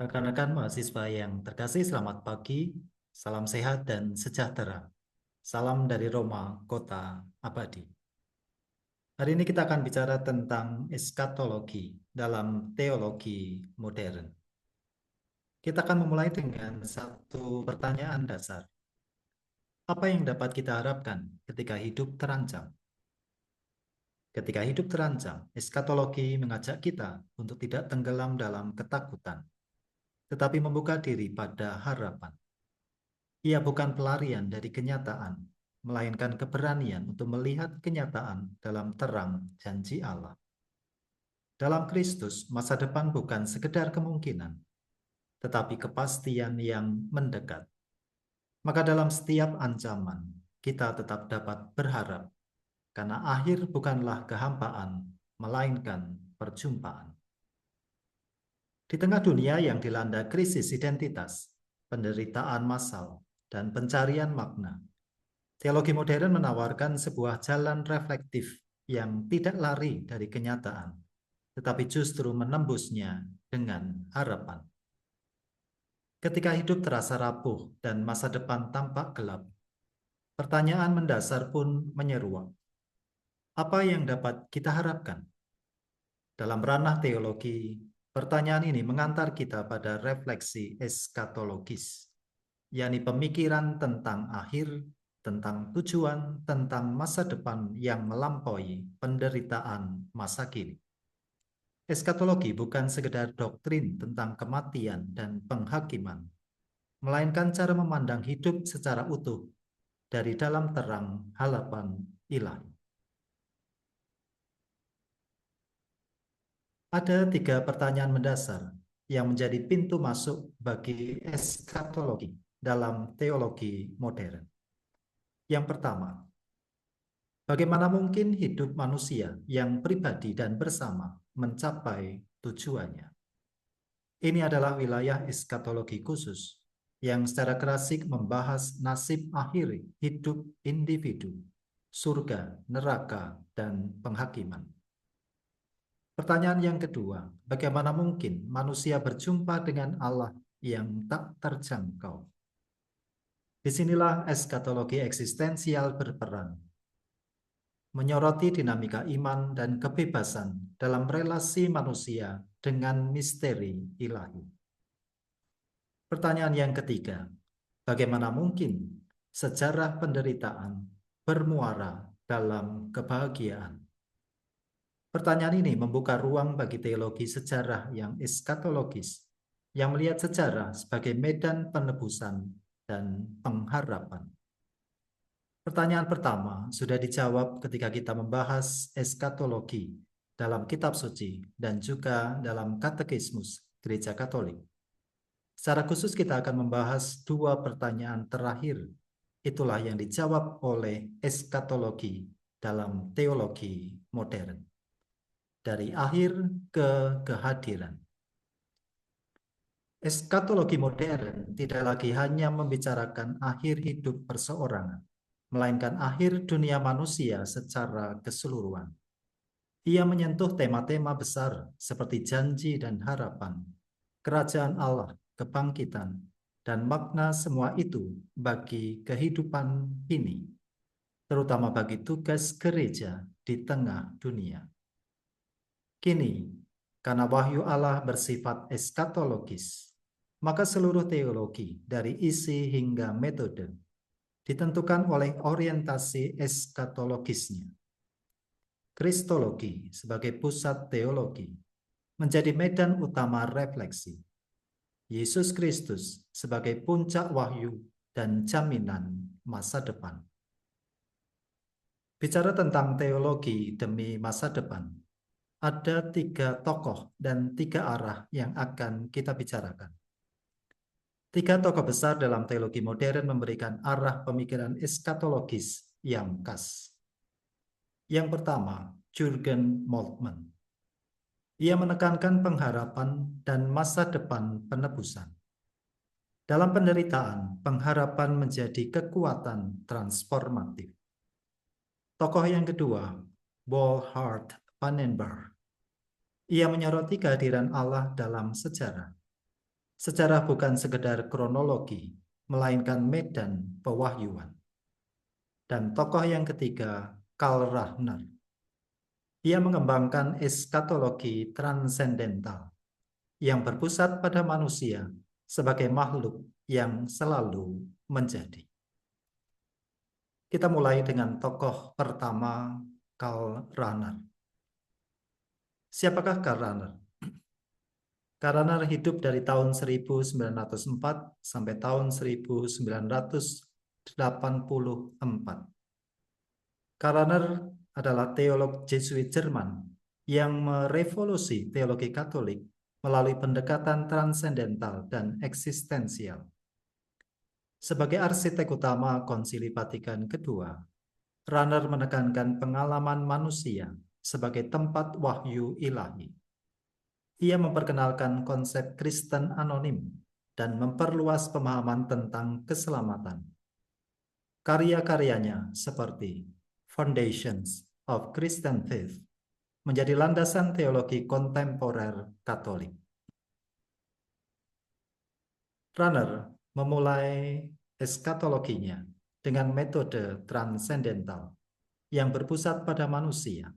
Rekan-rekan mahasiswa yang terkasih, selamat pagi, salam sehat dan sejahtera. Salam dari Roma, kota abadi. Hari ini kita akan bicara tentang eskatologi dalam teologi modern. Kita akan memulai dengan satu pertanyaan dasar. Apa yang dapat kita harapkan ketika hidup terancam? Ketika hidup terancam, eskatologi mengajak kita untuk tidak tenggelam dalam ketakutan, tetapi membuka diri pada harapan. Ia bukan pelarian dari kenyataan, melainkan keberanian untuk melihat kenyataan dalam terang janji Allah. Dalam Kristus, masa depan bukan sekedar kemungkinan, tetapi kepastian yang mendekat. Maka dalam setiap ancaman, kita tetap dapat berharap, karena akhir bukanlah kehampaan, melainkan perjumpaan. Di tengah dunia yang dilanda krisis identitas, penderitaan massal, dan pencarian makna, teologi modern menawarkan sebuah jalan reflektif yang tidak lari dari kenyataan, tetapi justru menembusnya dengan harapan. Ketika hidup terasa rapuh dan masa depan tampak gelap, pertanyaan mendasar pun menyeruak. Apa yang dapat kita harapkan? Dalam ranah teologi, pertanyaan ini mengantar kita pada refleksi eskatologis, yakni pemikiran tentang akhir, tentang tujuan, tentang masa depan yang melampaui penderitaan masa kini. Eskatologi bukan sekedar doktrin tentang kematian dan penghakiman, melainkan cara memandang hidup secara utuh dari dalam terang harapan ilahi. Ada 3 pertanyaan mendasar yang menjadi pintu masuk bagi eskatologi dalam teologi modern. Yang pertama, bagaimana mungkin hidup manusia yang pribadi dan bersama mencapai tujuannya? Ini adalah wilayah eskatologi khusus yang secara klasik membahas nasib akhir hidup individu, surga, neraka, dan penghakiman. Pertanyaan yang kedua, bagaimana mungkin manusia berjumpa dengan Allah yang tak terjangkau? Disinilah eskatologi eksistensial berperan, menyoroti dinamika iman dan kebebasan dalam relasi manusia dengan misteri ilahi. Pertanyaan yang ketiga, bagaimana mungkin sejarah penderitaan bermuara dalam kebahagiaan? Pertanyaan ini membuka ruang bagi teologi sejarah yang eskatologis, yang melihat sejarah sebagai medan penebusan dan pengharapan. Pertanyaan pertama sudah dijawab ketika kita membahas eskatologi dalam kitab suci dan juga dalam katekismus Gereja Katolik. Secara khusus kita akan membahas 2 pertanyaan terakhir. Itulah yang dijawab oleh eskatologi dalam teologi modern. Dari akhir ke kehadiran. Eskatologi modern tidak lagi hanya membicarakan akhir hidup perseorangan, melainkan akhir dunia manusia secara keseluruhan. Ia menyentuh tema-tema besar seperti janji dan harapan, kerajaan Allah, kebangkitan, dan makna semua itu bagi kehidupan ini, terutama bagi tugas gereja di tengah dunia. Kini, karena wahyu Allah bersifat eskatologis, maka seluruh teologi dari isi hingga metode ditentukan oleh orientasi eskatologisnya. Kristologi sebagai pusat teologi menjadi medan utama refleksi. Yesus Kristus sebagai puncak wahyu dan jaminan masa depan. Bicara tentang teologi demi masa depan, ada 3 tokoh dan 3 arah yang akan kita bicarakan. 3 tokoh besar dalam teologi modern memberikan arah pemikiran eskatologis yang khas. Yang pertama, Jürgen Moltmann. Ia menekankan pengharapan dan masa depan penebusan. Dalam penderitaan, pengharapan menjadi kekuatan transformatif. Tokoh yang kedua, Wolfhard Pannenberg. Ia menyoroti kehadiran Allah dalam sejarah. Sejarah bukan sekedar kronologi, melainkan medan pewahyuan. Dan tokoh yang ketiga, Karl Rahner. Ia mengembangkan eskatologi transendental yang berpusat pada manusia sebagai makhluk yang selalu menjadi. Kita mulai dengan tokoh pertama, Karl Rahner. Siapakah Karl Rahner? Karl Rahner hidup dari tahun 1904 sampai tahun 1984. Karl Rahner adalah teolog Jesuit Jerman yang merevolusi teologi Katolik melalui pendekatan transendental dan eksistensial. Sebagai arsitek utama Konsili Vatikan II, Rahner menekankan pengalaman manusia sebagai tempat wahyu ilahi. Ia memperkenalkan konsep Kristen anonim dan memperluas pemahaman tentang keselamatan. Karya-karyanya seperti Foundations of Christian Faith menjadi landasan teologi kontemporer Katolik. Rahner memulai eskatologinya dengan metode transendental yang berpusat pada manusia.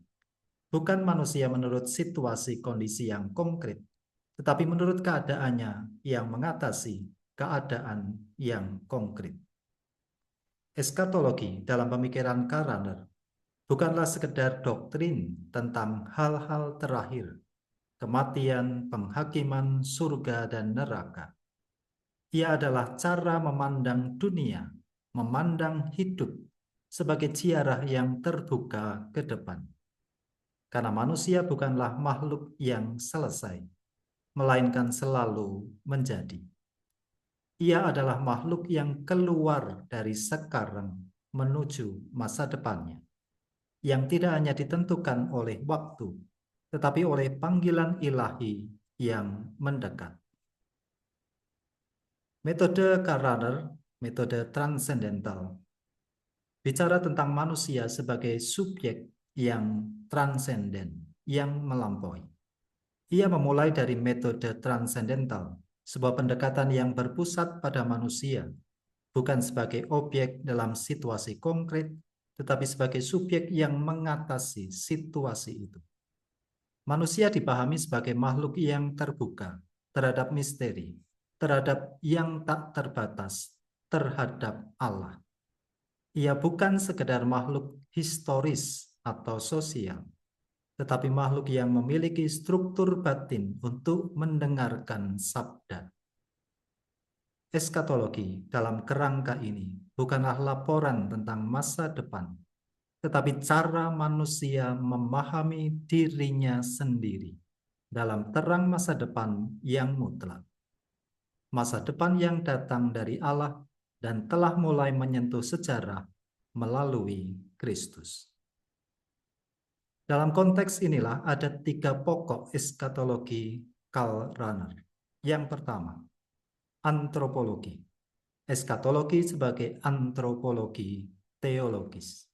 Bukan manusia menurut situasi kondisi yang konkret, tetapi menurut keadaannya yang mengatasi keadaan yang konkret. Eskatologi dalam pemikiran Karl Rahner bukanlah sekedar doktrin tentang hal-hal terakhir, kematian, penghakiman, surga, dan neraka. Ia adalah cara memandang dunia, memandang hidup sebagai ziarah yang terbuka ke depan. Karena manusia bukanlah makhluk yang selesai, melainkan selalu menjadi. Ia adalah makhluk yang keluar dari sekarang menuju masa depannya, yang tidak hanya ditentukan oleh waktu, tetapi oleh panggilan ilahi yang mendekat. Metode Karl Rahner, metode transendental, bicara tentang manusia sebagai subjek yang transenden, yang melampaui. Ia memulai dari metode transendental, sebuah pendekatan yang berpusat pada manusia, bukan sebagai objek dalam situasi konkret, tetapi sebagai subjek yang mengatasi situasi itu. Manusia dipahami sebagai makhluk yang terbuka terhadap misteri, terhadap yang tak terbatas, terhadap Allah. Ia bukan sekedar makhluk historis atau sosial, tetapi makhluk yang memiliki struktur batin untuk mendengarkan sabda. Eskatologi dalam kerangka ini bukanlah laporan tentang masa depan, tetapi cara manusia memahami dirinya sendiri dalam terang masa depan yang mutlak. Masa depan yang datang dari Allah dan telah mulai menyentuh sejarah melalui Kristus. Dalam konteks inilah ada 3 pokok eskatologi Karl Rahner. Yang pertama, antropologi. Eskatologi sebagai antropologi teologis.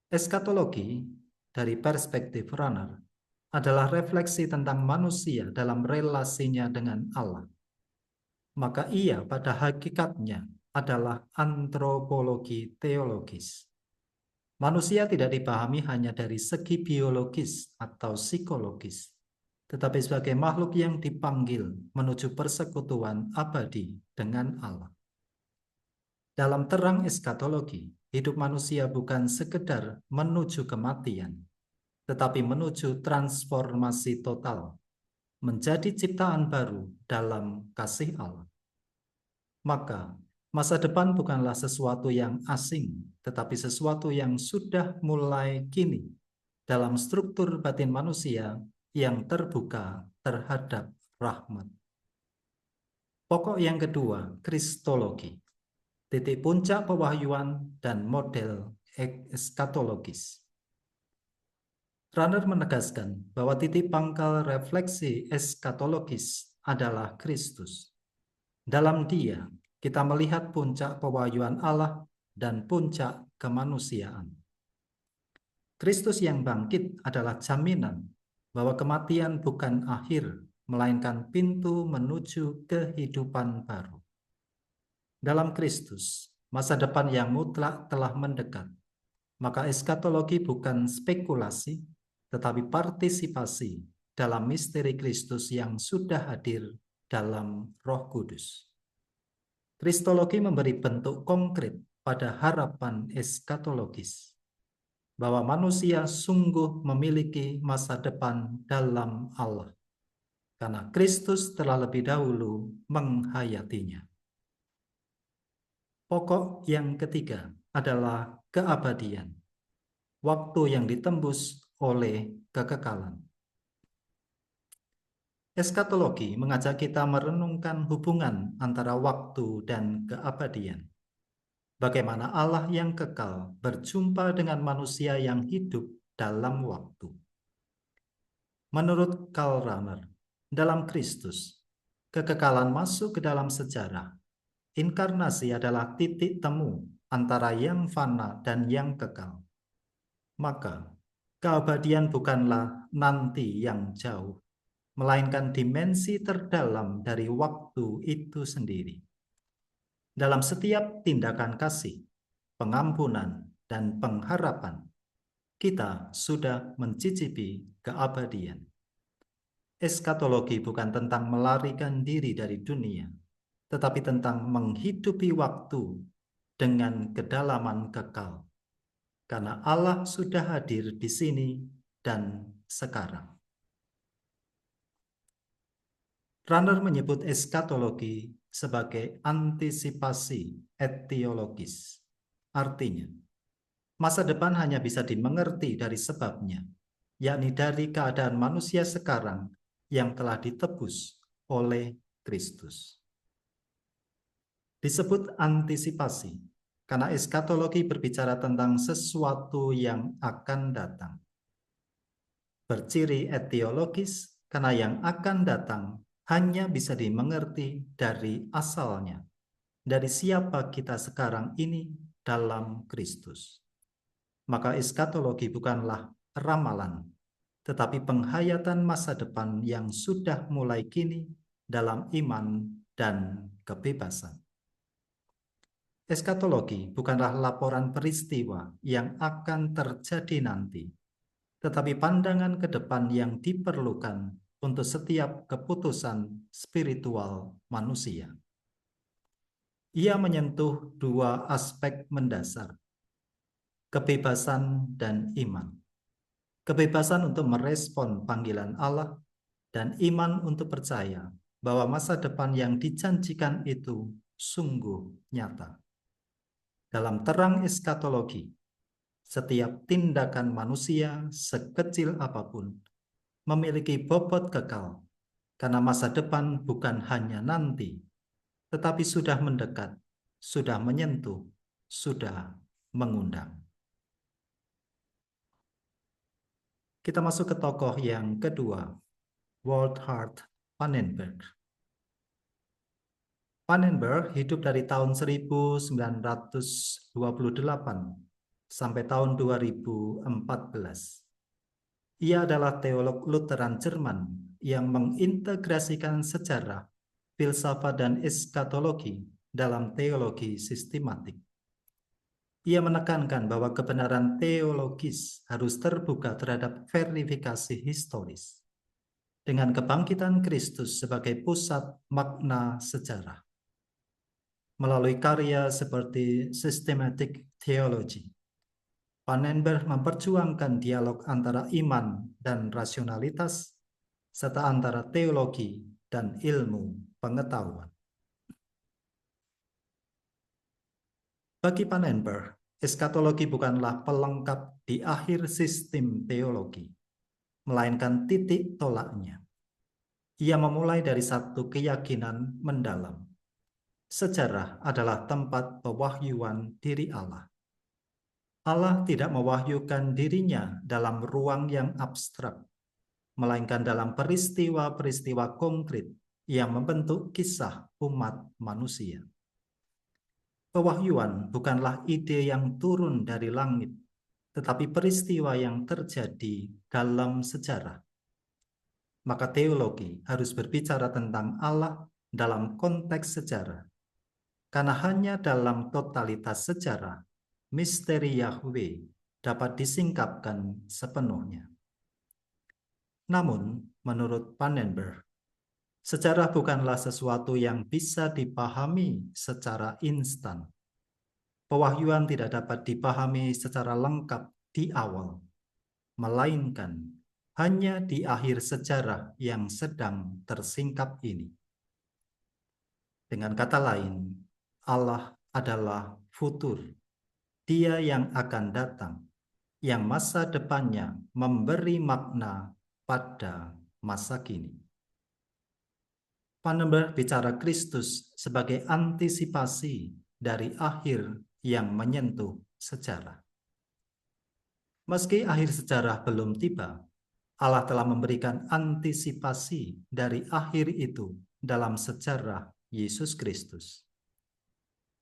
Eskatologi dari perspektif Rahner adalah refleksi tentang manusia dalam relasinya dengan Allah. Maka ia pada hakikatnya adalah antropologi teologis. Manusia tidak dipahami hanya dari segi biologis atau psikologis, tetapi sebagai makhluk yang dipanggil menuju persekutuan abadi dengan Allah. Dalam terang eskatologi, hidup manusia bukan sekedar menuju kematian, tetapi menuju transformasi total, menjadi ciptaan baru dalam kasih Allah. Maka, masa depan bukanlah sesuatu yang asing, tetapi sesuatu yang sudah mulai kini dalam struktur batin manusia yang terbuka terhadap rahmat. Pokok yang kedua, kristologi. Titik puncak pewahyuan dan model eskatologis. Rahner menegaskan bahwa titik pangkal refleksi eskatologis adalah Kristus. Dalam Dia, kita melihat puncak pewahyuan Allah dan puncak kemanusiaan. Kristus yang bangkit adalah jaminan bahwa kematian bukan akhir, melainkan pintu menuju kehidupan baru. Dalam Kristus, masa depan yang mutlak telah mendekat. Maka eskatologi bukan spekulasi, tetapi partisipasi dalam misteri Kristus yang sudah hadir dalam Roh Kudus. Kristologi memberi bentuk konkret pada harapan eskatologis, bahwa manusia sungguh memiliki masa depan dalam Allah, karena Kristus telah lebih dahulu menghayatinya. Pokok yang ketiga adalah keabadian, waktu yang ditembus oleh kekekalan. Eskatologi mengajak kita merenungkan hubungan antara waktu dan keabadian. Bagaimana Allah yang kekal berjumpa dengan manusia yang hidup dalam waktu. Menurut Karl Rahner, dalam Kristus, kekekalan masuk ke dalam sejarah. Inkarnasi adalah titik temu antara yang fana dan yang kekal. Maka, keabadian bukanlah nanti yang jauh, melainkan dimensi terdalam dari waktu itu sendiri. Dalam setiap tindakan kasih, pengampunan, dan pengharapan, kita sudah mencicipi keabadian. Eskatologi bukan tentang melarikan diri dari dunia, tetapi tentang menghidupi waktu dengan kedalaman kekal. Karena Allah sudah hadir di sini dan sekarang. Rahner menyebut eskatologi sebagai antisipasi etiologis. Artinya, masa depan hanya bisa dimengerti dari sebabnya, yakni dari keadaan manusia sekarang yang telah ditebus oleh Kristus. Disebut antisipasi, karena eskatologi berbicara tentang sesuatu yang akan datang. Berciri etiologis, karena yang akan datang hanya bisa dimengerti dari asalnya, dari siapa kita sekarang ini dalam Kristus. Maka eskatologi bukanlah ramalan, tetapi penghayatan masa depan yang sudah mulai kini dalam iman dan kebebasan. Eskatologi bukanlah laporan peristiwa yang akan terjadi nanti, tetapi pandangan ke depan yang diperlukan untuk setiap keputusan spiritual manusia. Ia menyentuh dua aspek mendasar, kebebasan dan iman. Kebebasan untuk merespon panggilan Allah dan iman untuk percaya bahwa masa depan yang dijanjikan itu sungguh nyata. Dalam terang eskatologi, setiap tindakan manusia sekecil apapun memiliki bobot kekal, karena masa depan bukan hanya nanti, tetapi sudah mendekat, sudah menyentuh, sudah mengundang. Kita masuk ke tokoh yang kedua, Wolfhard Pannenberg. Pannenberg hidup dari tahun 1928 sampai tahun 2014. Ia adalah teolog Lutheran Jerman yang mengintegrasikan sejarah, filsafat, dan eskatologi dalam teologi sistematik. Ia menekankan bahwa kebenaran teologis harus terbuka terhadap verifikasi historis, dengan kebangkitan Kristus sebagai pusat makna sejarah. Melalui karya seperti Systematic Theology, Pannenberg memperjuangkan dialog antara iman dan rasionalitas, serta antara teologi dan ilmu pengetahuan. Bagi Pannenberg, eskatologi bukanlah pelengkap di akhir sistem teologi, melainkan titik tolaknya. Ia memulai dari satu keyakinan mendalam. Sejarah adalah tempat pewahyuan diri Allah. Allah tidak mewahyukan dirinya dalam ruang yang abstrak, melainkan dalam peristiwa-peristiwa konkret yang membentuk kisah umat manusia. Pewahyuan bukanlah ide yang turun dari langit, tetapi peristiwa yang terjadi dalam sejarah. maka teologi harus berbicara tentang Allah dalam konteks sejarah. Karena hanya dalam totalitas sejarah, misteri Yahweh dapat disingkapkan sepenuhnya. Namun, menurut Pannenberg, sejarah bukanlah sesuatu yang bisa dipahami secara instan. Pewahyuan tidak dapat dipahami secara lengkap di awal, melainkan hanya di akhir sejarah yang sedang tersingkap ini. Dengan kata lain, Allah adalah futur, Dia yang akan datang, yang masa depannya memberi makna pada masa kini. Pannenberg bicara Kristus sebagai antisipasi dari akhir yang menyentuh sejarah. Meski akhir sejarah belum tiba, Allah telah memberikan antisipasi dari akhir itu dalam sejarah Yesus Kristus.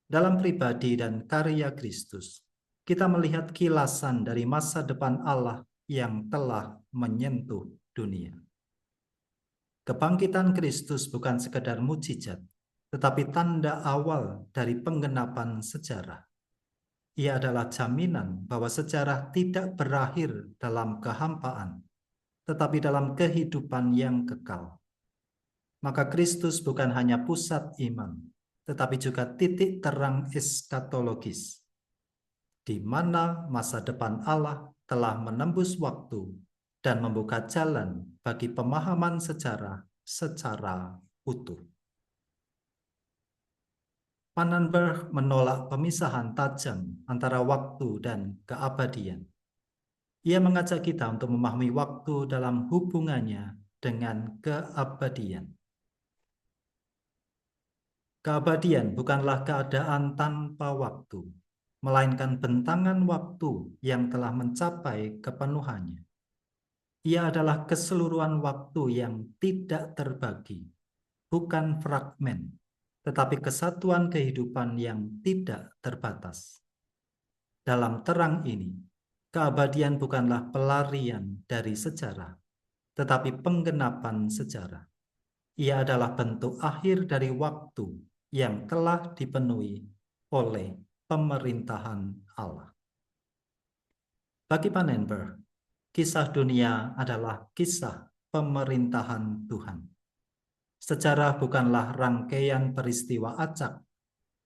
Dalam pribadi dan karya Kristus, kita melihat kilasan dari masa depan Allah yang telah menyentuh dunia. Kebangkitan Kristus bukan sekedar mukjizat, tetapi tanda awal dari penggenapan sejarah. Ia adalah jaminan bahwa sejarah tidak berakhir dalam kehampaan, tetapi dalam kehidupan yang kekal. Maka Kristus bukan hanya pusat iman, tetapi juga titik terang eskatologis, di mana masa depan Allah telah menembus waktu dan membuka jalan bagi pemahaman sejarah secara utuh. Pannenberg menolak pemisahan tajam antara waktu dan keabadian. Ia mengajak kita untuk memahami waktu dalam hubungannya dengan keabadian. Keabadian bukanlah keadaan tanpa waktu, melainkan bentangan waktu yang telah mencapai kepenuhannya. Ia adalah keseluruhan waktu yang tidak terbagi, bukan fragmen, tetapi kesatuan kehidupan yang tidak terbatas. Dalam terang ini, keabadian bukanlah pelarian dari sejarah, tetapi penggenapan sejarah. Ia adalah bentuk akhir dari waktu yang telah dipenuhi oleh pemerintahan Allah. Bagi Pannenberg, kisah dunia adalah kisah pemerintahan Tuhan. Sejarah bukanlah rangkaian peristiwa acak,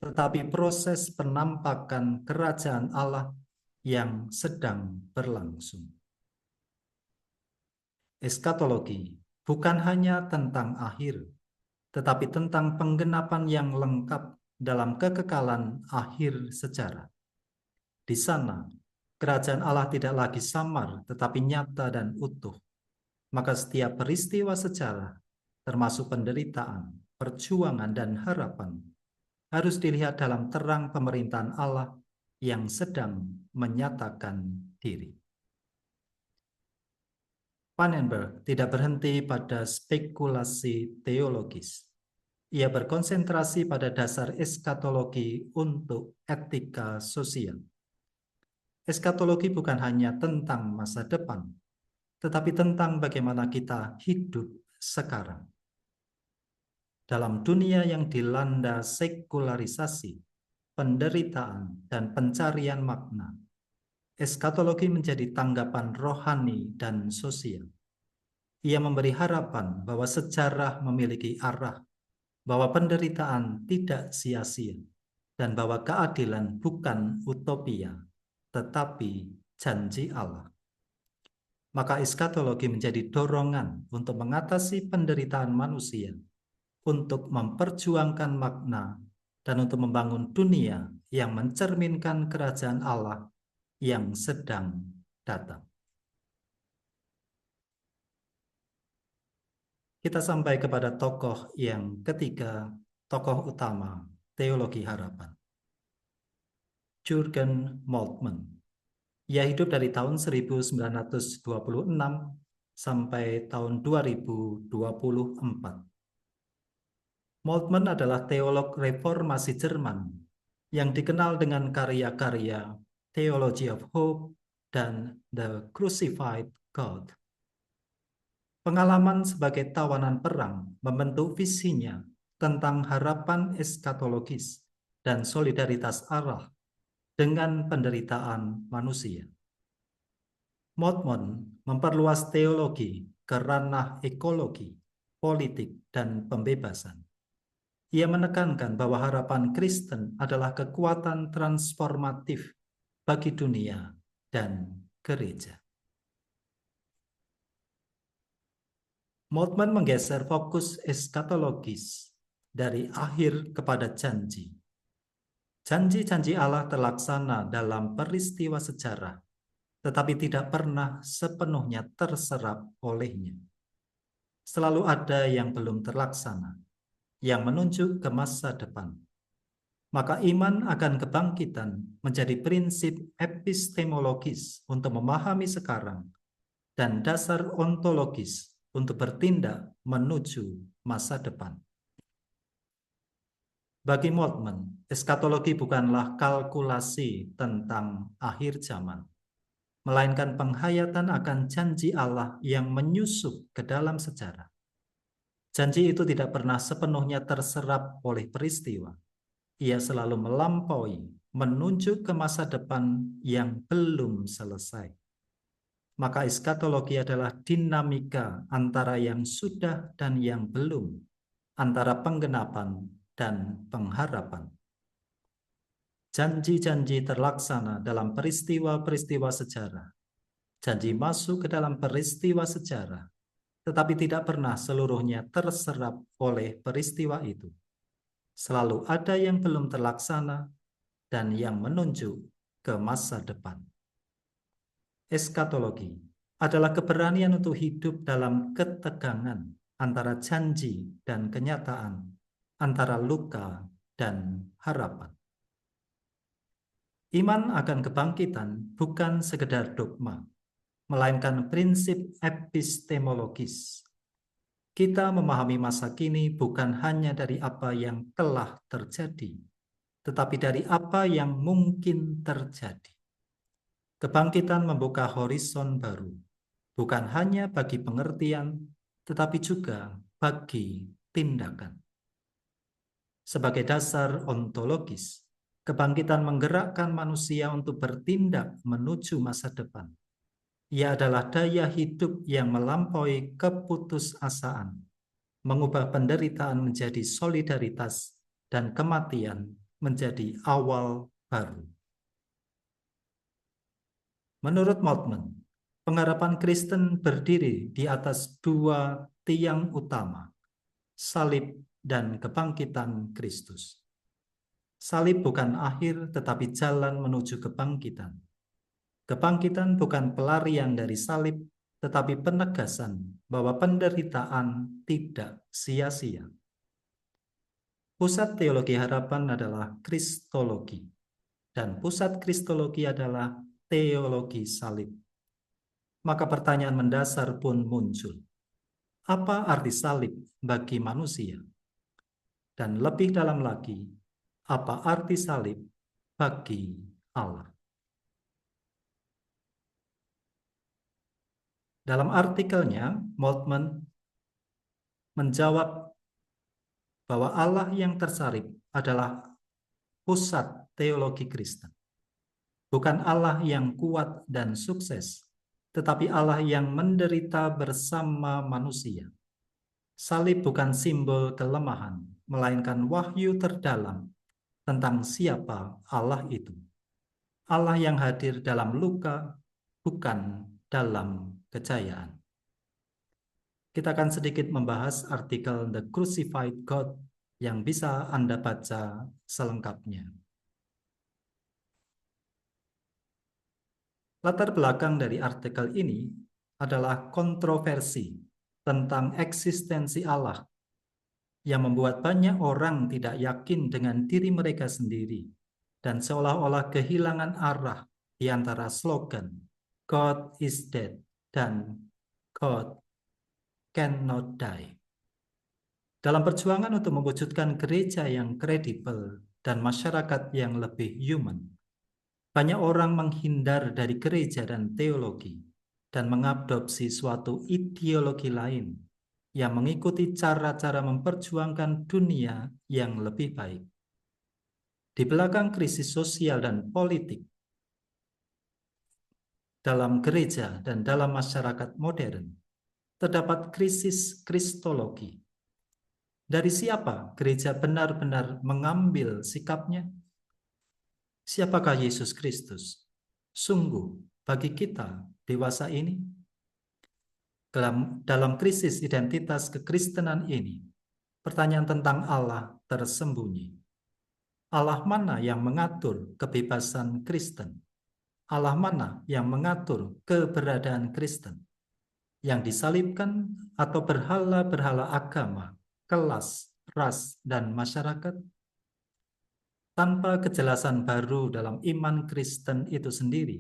tetapi proses penampakan kerajaan Allah yang sedang berlangsung. Eskatologi bukan hanya tentang akhir, tetapi tentang penggenapan yang lengkap dalam kekekalan akhir sejarah. Di sana, kerajaan Allah tidak lagi samar, tetapi nyata dan utuh. Maka setiap peristiwa sejarah, termasuk penderitaan, perjuangan, dan harapan, harus dilihat dalam terang pemerintahan Allah yang sedang menyatakan diri. Pannenberg tidak berhenti pada spekulasi teologis. Ia berkonsentrasi pada dasar eskatologi untuk etika sosial. Eskatologi bukan hanya tentang masa depan, tetapi tentang bagaimana kita hidup sekarang. Dalam dunia yang dilanda sekularisasi, penderitaan, dan pencarian makna, eskatologi menjadi tanggapan rohani dan sosial. Ia memberi harapan bahwa sejarah memiliki arah, bahwa penderitaan tidak sia-sia, dan bahwa keadilan bukan utopia, tetapi janji Allah. Maka eskatologi menjadi dorongan untuk mengatasi penderitaan manusia, untuk memperjuangkan makna, dan untuk membangun dunia yang mencerminkan kerajaan Allah yang sedang datang. Kita sampai kepada tokoh yang ketiga, tokoh utama teologi harapan. Jürgen Moltmann. Ia hidup dari tahun 1926 sampai tahun 2024. Moltmann adalah teolog reformasi Jerman yang dikenal dengan karya-karya Theology of Hope dan The Crucified God. Pengalaman sebagai tawanan perang membentuk visinya tentang harapan eskatologis dan solidaritas Allah dengan penderitaan manusia. Moltmann memperluas teologi ke ranah ekologi, politik, dan pembebasan. Ia menekankan bahwa harapan Kristen adalah kekuatan transformatif bagi dunia dan gereja. Moltmann menggeser fokus eskatologis dari akhir kepada janji. Janji-janji Allah terlaksana dalam peristiwa sejarah, tetapi tidak pernah sepenuhnya terserap olehnya. Selalu ada yang belum terlaksana, yang menunjuk ke masa depan. Maka iman akan kebangkitan menjadi prinsip epistemologis untuk memahami sekarang dan dasar ontologis untuk bertindak menuju masa depan. Bagi Moltmann, eskatologi bukanlah kalkulasi tentang akhir zaman, melainkan penghayatan akan janji Allah yang menyusup ke dalam sejarah. Janji itu tidak pernah sepenuhnya terserap oleh peristiwa. Ia selalu melampaui, menunjuk ke masa depan yang belum selesai. Maka eskatologi adalah dinamika antara yang sudah dan yang belum, antara penggenapan dan pengharapan. Janji-janji terlaksana dalam peristiwa-peristiwa sejarah. Janji masuk ke dalam peristiwa sejarah, tetapi tidak pernah seluruhnya terserap oleh peristiwa itu. Selalu ada yang belum terlaksana dan yang menunjuk ke masa depan. Eskatologi adalah keberanian untuk hidup dalam ketegangan antara janji dan kenyataan, antara luka dan harapan. Iman akan kebangkitan bukan sekedar dogma, melainkan prinsip epistemologis. Kita memahami masa kini bukan hanya dari apa yang telah terjadi, tetapi dari apa yang mungkin terjadi. Kebangkitan membuka horizon baru, bukan hanya bagi pengertian, tetapi juga bagi tindakan. Sebagai dasar ontologis, kebangkitan menggerakkan manusia untuk bertindak menuju masa depan. Ia adalah daya hidup yang melampaui keputusasaan, mengubah penderitaan menjadi solidaritas, dan kematian menjadi awal baru. Menurut Moltmann, pengharapan Kristen berdiri di atas dua tiang utama, salib dan kebangkitan Kristus. Salib bukan akhir tetapi jalan menuju kebangkitan. Kebangkitan bukan pelarian dari salib, tetapi penegasan bahwa penderitaan tidak sia-sia. Pusat teologi harapan adalah kristologi, dan pusat kristologi adalah teologi salib. Maka pertanyaan mendasar pun muncul. Apa arti salib bagi manusia? Dan lebih dalam lagi, apa arti salib bagi Allah? Dalam artikelnya, Moltmann menjawab bahwa Allah yang tersalib adalah pusat teologi Kristen. Bukan Allah yang kuat dan sukses, tetapi Allah yang menderita bersama manusia. Salib bukan simbol kelemahan, melainkan wahyu terdalam tentang siapa Allah itu. Allah yang hadir dalam luka, bukan dalam kejayaan. Kita akan sedikit membahas artikel The Crucified God yang bisa Anda baca selengkapnya. Latar belakang dari artikel ini adalah kontroversi tentang eksistensi Allah yang membuat banyak orang tidak yakin dengan diri mereka sendiri dan seolah-olah kehilangan arah di antara slogan God is dead dan God cannot die. Dalam perjuangan untuk mewujudkan gereja yang kredibel dan masyarakat yang lebih human, banyak orang menghindar dari gereja dan teologi. dan mengadopsi suatu ideologi lain yang mengikuti cara-cara memperjuangkan dunia yang lebih baik. Di belakang krisis sosial dan politik dalam gereja dan dalam masyarakat modern, terdapat krisis kristologi. Dari siapa gereja benar-benar mengambil sikapnya? Siapakah Yesus Kristus? Sungguh, bagi kita dewasa ini, dalam krisis identitas kekristenan ini, pertanyaan tentang Allah tersembunyi. Allah mana yang mengatur kebebasan Kristen? Allah mana yang mengatur keberadaan Kristen? Yang disalibkan atau berhala-berhala agama, kelas, ras, dan masyarakat? Tanpa kejelasan baru dalam iman Kristen itu sendiri,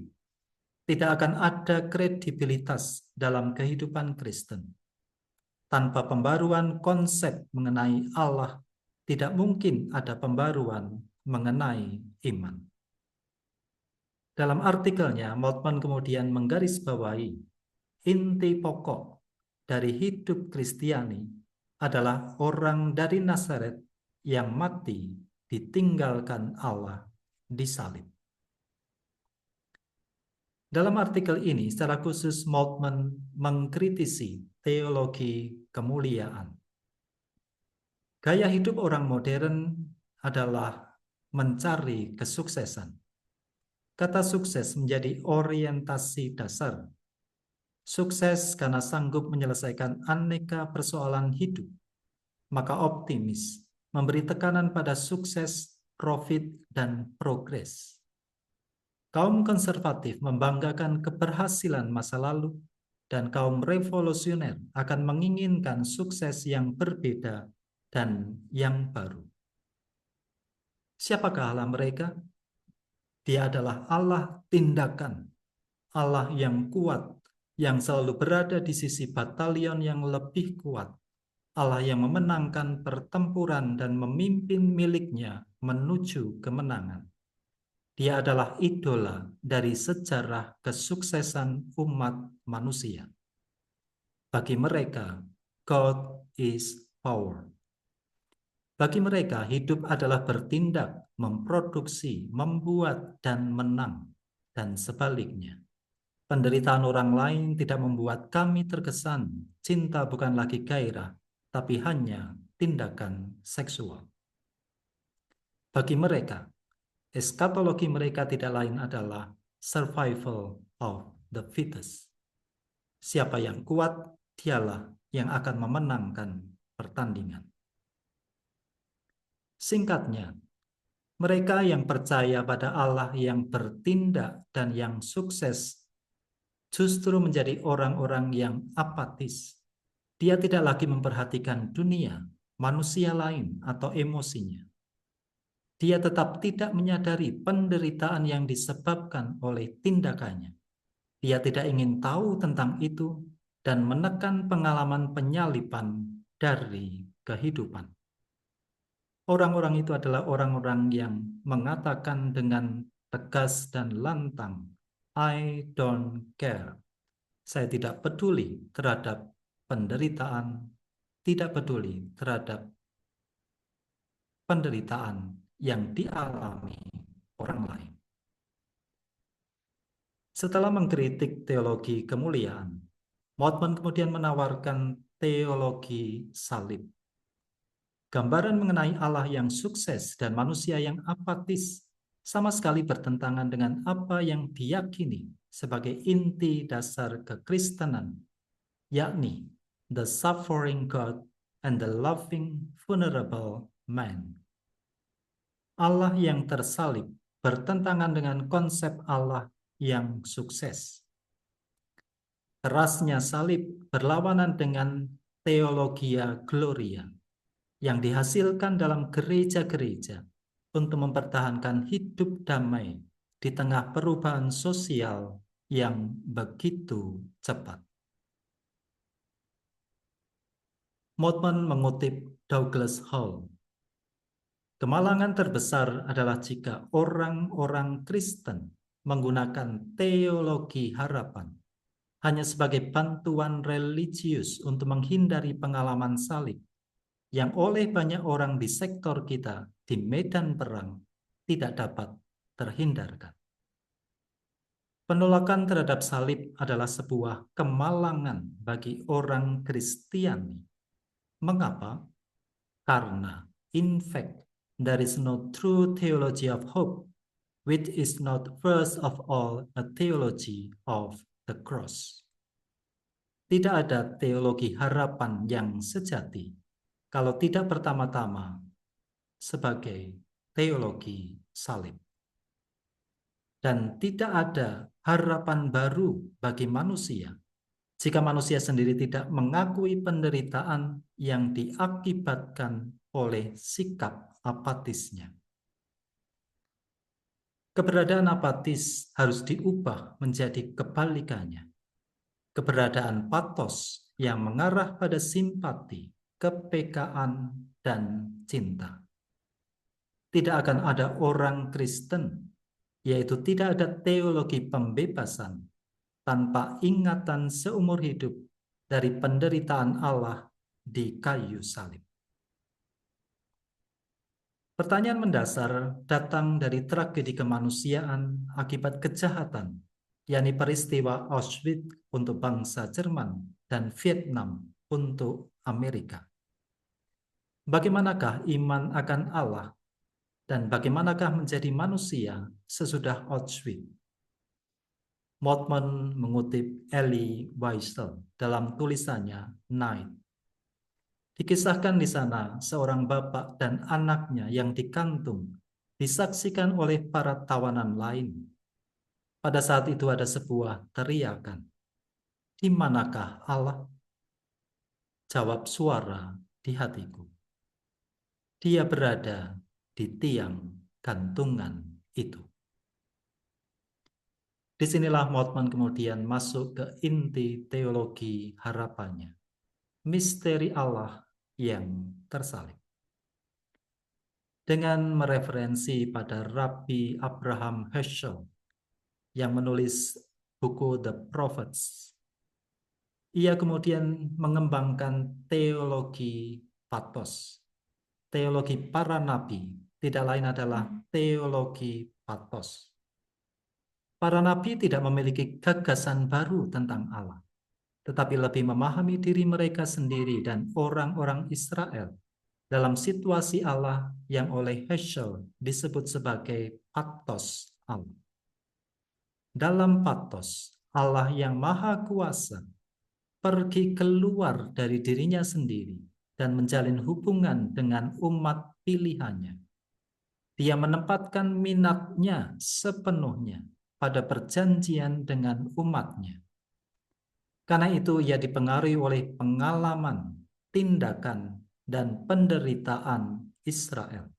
tidak akan ada kredibilitas dalam kehidupan Kristen. Tanpa pembaruan konsep mengenai Allah, tidak mungkin ada pembaruan mengenai iman. Dalam artikelnya, Moltmann kemudian menggarisbawahi inti pokok dari hidup Kristiani adalah orang dari Nazaret yang mati ditinggalkan Allah disalib. Dalam artikel ini, secara khusus Moltmann mengkritisi teologi kemuliaan. Gaya hidup orang modern adalah mencari kesuksesan. Kata sukses menjadi orientasi dasar. Sukses karena sanggup menyelesaikan aneka persoalan hidup. Maka optimis memberi tekanan pada sukses, profit, dan progres. Kaum konservatif membanggakan keberhasilan masa lalu, dan kaum revolusioner akan menginginkan sukses yang berbeda dan yang baru. Siapakah Allah mereka? Dia adalah Allah tindakan, Allah yang kuat, yang selalu berada di sisi batalion yang lebih kuat, Allah yang memenangkan pertempuran dan memimpin miliknya menuju kemenangan. Dia adalah idola dari sejarah kesuksesan umat manusia. Bagi mereka, God is power. Bagi mereka, hidup adalah bertindak, memproduksi, membuat, dan menang. Dan sebaliknya, penderitaan orang lain tidak membuat kami terkesan. Cinta bukan lagi gairah, tapi hanya tindakan seksual. Bagi mereka, eskatologi mereka tidak lain adalah survival of the fittest. Siapa yang kuat, dialah yang akan memenangkan pertandingan. Singkatnya, mereka yang percaya pada Allah yang bertindak dan yang sukses justru menjadi orang-orang yang apatis. Dia tidak lagi memperhatikan dunia, manusia lain, atau emosinya. Dia tetap tidak menyadari penderitaan yang disebabkan oleh tindakannya. Dia tidak ingin tahu tentang itu dan menekan pengalaman penyaliban dari kehidupan. Orang-orang itu adalah orang-orang yang mengatakan dengan tegas dan lantang, I don't care. Saya tidak peduli terhadap penderitaan, tidak peduli terhadap penderitaan yang dialami orang lain. Setelah mengkritik teologi kemuliaan, Moltmann kemudian menawarkan teologi salib. Gambaran mengenai Allah yang sukses dan manusia yang apatis sama sekali bertentangan dengan apa yang diyakini sebagai inti dasar kekristenan, yakni the suffering God and the loving vulnerable man. Allah yang tersalib bertentangan dengan konsep Allah yang sukses. Kerasnya salib berlawanan dengan teologia gloria yang dihasilkan dalam gereja-gereja untuk mempertahankan hidup damai di tengah perubahan sosial yang begitu cepat. Moltmann mengutip Douglas Hall. Kemalangan terbesar adalah jika orang-orang Kristen menggunakan teologi harapan hanya sebagai bantuan religius untuk menghindari pengalaman salib yang oleh banyak orang di sektor kita di medan perang tidak dapat terhindarkan. Penolakan terhadap salib adalah sebuah kemalangan bagi orang Kristiani. Mengapa? Karena, in fact, there is no true theology of hope, which is not first of all a theology of the cross. Tidak ada teologi harapan yang sejati kalau tidak pertama-tama sebagai teologi salib. Dan tidak ada harapan baru bagi manusia jika manusia sendiri tidak mengakui penderitaan yang diakibatkan oleh sikap apatisnya. Keberadaan apatis harus diubah menjadi kebalikannya. Keberadaan patos yang mengarah pada simpati, kepekaan, dan cinta. Tidak akan ada orang Kristen, yaitu tidak ada teologi pembebasan tanpa ingatan seumur hidup dari penderitaan Allah di kayu salib. Pertanyaan mendasar datang dari tragedi kemanusiaan akibat kejahatan, yakni peristiwa Auschwitz untuk bangsa Jerman dan Vietnam untuk Amerika. Bagaimanakah iman akan Allah dan bagaimanakah menjadi manusia sesudah Auschwitz? Moltmann mengutip Elie Wiesel dalam tulisannya Night. Dikisahkan di sana seorang bapak dan anaknya yang dikantung disaksikan oleh para tawanan lain. Pada saat itu ada sebuah teriakan, "Di manakah Allah?" Jawab suara di hatiku, "Dia berada di tiang gantungan itu." Disinilah Moltmann kemudian masuk ke inti teologi harapannya, misteri Allah yang tersalib. Dengan mereferensi pada Rabbi Abraham Heschel yang menulis buku The Prophets, ia kemudian mengembangkan teologi patos. Teologi para nabi tidak lain adalah teologi patos. Para nabi tidak memiliki gagasan baru tentang Allah, tetapi lebih memahami diri mereka sendiri dan orang-orang Israel dalam situasi Allah yang oleh Heschel disebut sebagai patos Allah. Dalam patos, Allah yang maha kuasa pergi keluar dari dirinya sendiri dan menjalin hubungan dengan umat pilihannya. Dia menempatkan minatnya sepenuhnya pada perjanjian dengan umatnya. Karena itu ia dipengaruhi oleh pengalaman, tindakan, dan penderitaan Israel.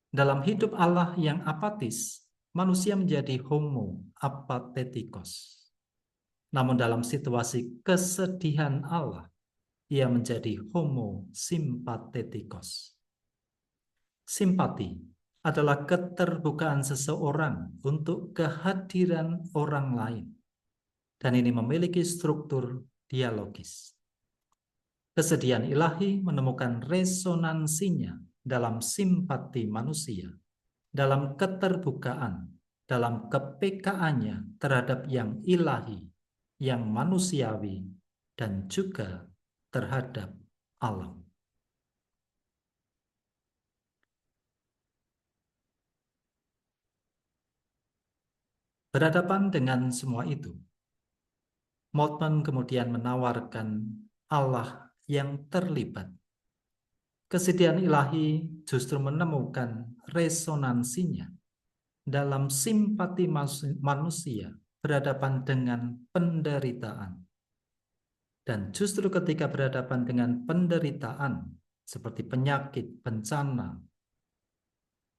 Dalam hidup Allah yang apatis, manusia menjadi homo apathetikos. Namun dalam situasi kesedihan Allah, ia menjadi homo simpathetikos. Simpati adalah keterbukaan seseorang untuk kehadiran orang lain. Dan ini memiliki struktur dialogis. Kesedihan ilahi menemukan resonansinya dalam simpati manusia, dalam keterbukaan, dalam kepekaannya terhadap yang ilahi, yang manusiawi, dan juga terhadap alam. Berhadapan dengan semua itu, Moltmann kemudian menawarkan Allah yang terlibat. Kesedihan ilahi justru menemukan resonansinya dalam simpati manusia berhadapan dengan penderitaan. Dan justru ketika berhadapan dengan penderitaan seperti penyakit, bencana,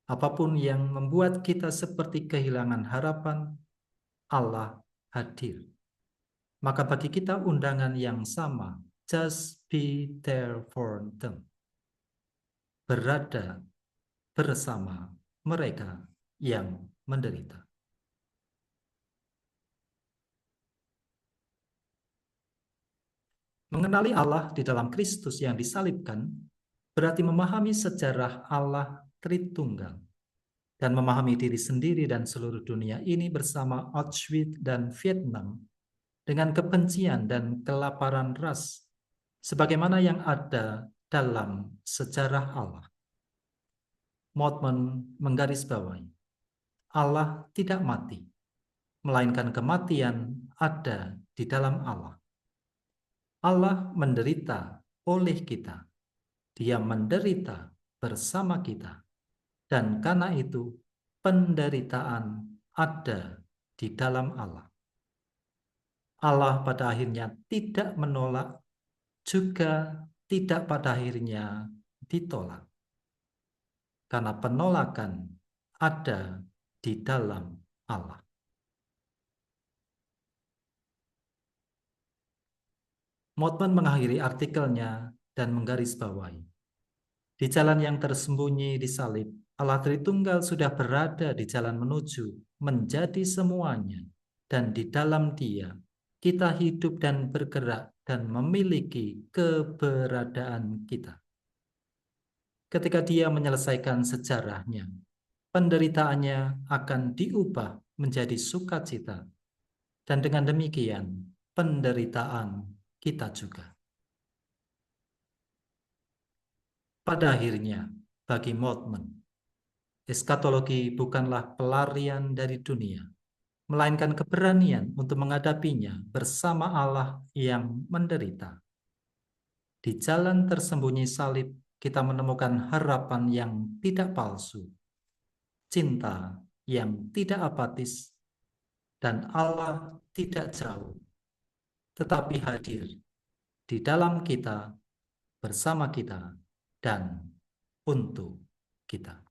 apapun yang membuat kita seperti kehilangan harapan, Allah hadir. Maka bagi kita undangan yang sama, just be there for them. Berada bersama mereka yang menderita. Mengenali Allah di dalam Kristus yang disalibkan berarti memahami sejarah Allah Tritunggal dan memahami diri sendiri dan seluruh dunia ini bersama Auschwitz dan Vietnam dengan kebencian dan kelaparan ras sebagaimana yang ada dalam sejarah Allah. Moltmann menggarisbawahi, Allah tidak mati, melainkan kematian ada di dalam Allah. Allah menderita oleh kita. Dia menderita bersama kita. Dan karena itu, penderitaan ada di dalam Allah. Allah pada akhirnya tidak menolak, juga tidak pada akhirnya ditolak. Karena penolakan ada di dalam Allah. Moltmann mengakhiri artikelnya dan menggarisbawahi, di jalan yang tersembunyi di salib, Allah Tritunggal sudah berada di jalan menuju menjadi semuanya, dan di dalam Dia kita hidup dan bergerak dan memiliki keberadaan kita. Ketika Dia menyelesaikan sejarahnya, penderitaannya akan diubah menjadi sukacita, dan dengan demikian penderitaan kita juga. Pada akhirnya, bagi Moltmann, eskatologi bukanlah pelarian dari dunia, melainkan keberanian untuk menghadapinya bersama Allah yang menderita. Di jalan tersembunyi salib, kita menemukan harapan yang tidak palsu, cinta yang tidak apatis, dan Allah tidak jauh, tetapi hadir di dalam kita, bersama kita, dan untuk kita.